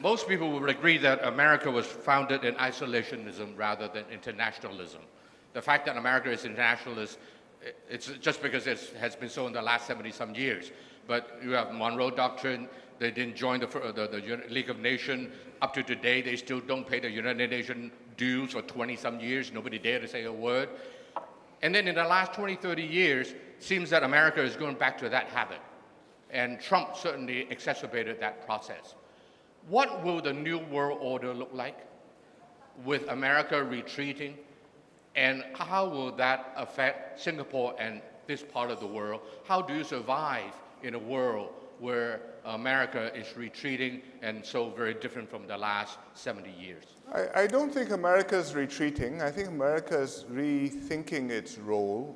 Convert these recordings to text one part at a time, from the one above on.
Most people would agree that America was founded in isolationism rather than internationalism. The fact that America is internationalist, it's just because it has been so in the last 70-some years. But you have Monroe Doctrine, they didn't join the League of Nations. Up to today, they still don't pay the United Nations dues for 20-some years. Nobody dared to say a word. And then in the last 20, 30 years, it seems that America is going back to that habit. And Trump certainly exacerbated that process. What will the new world order look like with America retreating? And how will that affect Singapore and this part of the world? How do you survive in a world where America is retreating and so very different from the last 70 years? I don't think America is retreating. I think America is rethinking its role,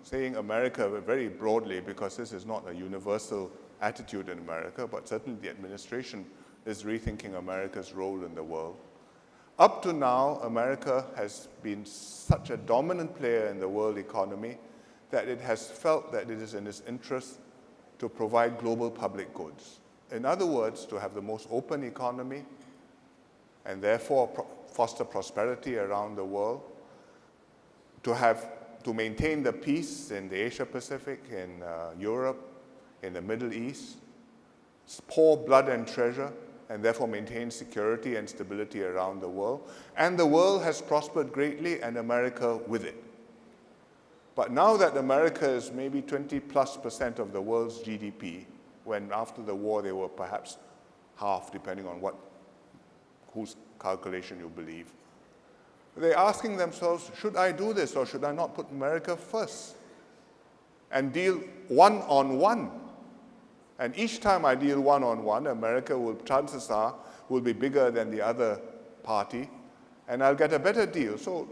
saying America very broadly, because this is not a universal attitude in America, but certainly the administration is rethinking America's role in the world. Up to now, America has been such a dominant player in the world economy that it has felt that it is in its interest to provide global public goods. In other words, to have the most open economy and therefore foster prosperity around the world, to maintain the peace in the Asia Pacific, in Europe, in the Middle East, pour blood and treasure, and therefore maintain security and stability around the world. And the world has prospered greatly, and America with it. But now that America is maybe 20+% of the world's GDP, when after the war they were perhaps half, depending on whose calculation you believe, they're asking themselves, should I do this or should I not put America first and deal one-on-one? And each time I deal one-on-one, America chances are, will be bigger than the other party, and I'll get a better deal. So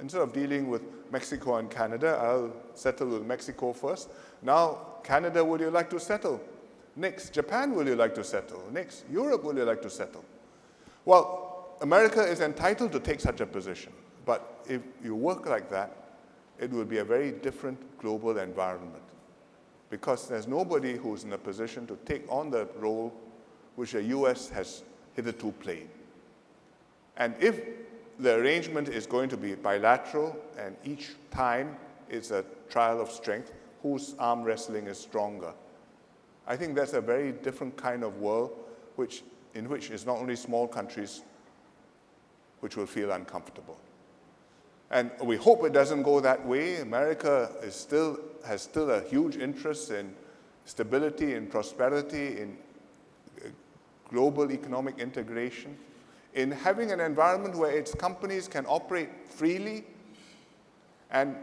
instead of dealing with Mexico and Canada, I'll settle with Mexico first. Now, Canada, would you like to settle? Next, Japan, will you like to settle? Next, Europe, will you like to settle? Well, America is entitled to take such a position, but if you work like that, it will be a very different global environment, because there's nobody who's in a position to take on the role which the US has hitherto played. And if the arrangement is going to be bilateral and each time it's a trial of strength, whose arm wrestling is stronger, I think that's a very different kind of world in which it's not only small countries which will feel uncomfortable. And we hope it doesn't go that way. America has still a huge interest in stability and prosperity, in global economic integration, in having an environment where its companies can operate freely and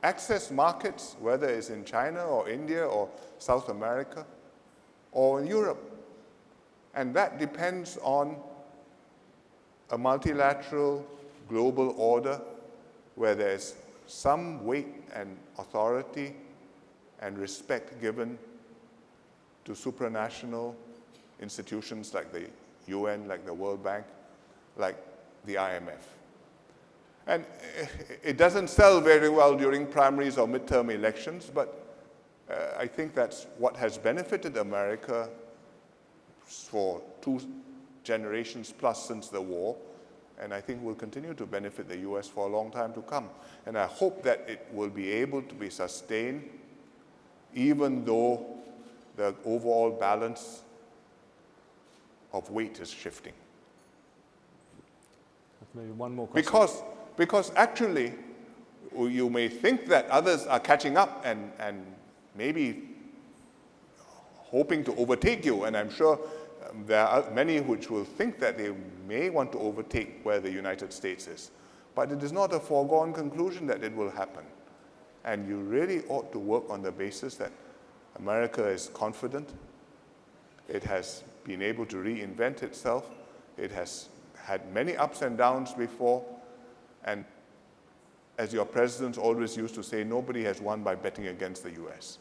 access markets, whether it's in China or India or South America or in Europe. And that depends on a multilateral global order where there's some weight and authority and respect given to supranational institutions like the UN, like the World Bank, like the IMF. And it doesn't sell very well during primaries or midterm elections, but I think that's what has benefited America for 2 generations plus since the war, and I think will continue to benefit the US for a long time to come. And I hope that it will be able to be sustained even though the overall balance of weight is shifting. Maybe one more question. Because actually, you may think that others are catching up and maybe hoping to overtake you, and I'm sure there are many which will think that they may want to overtake where the United States is. But it is not a foregone conclusion that it will happen. And you really ought to work on the basis that America is confident, it has been able to reinvent itself, it has had many ups and downs before, and as your president always used to say, nobody has won by betting against the US.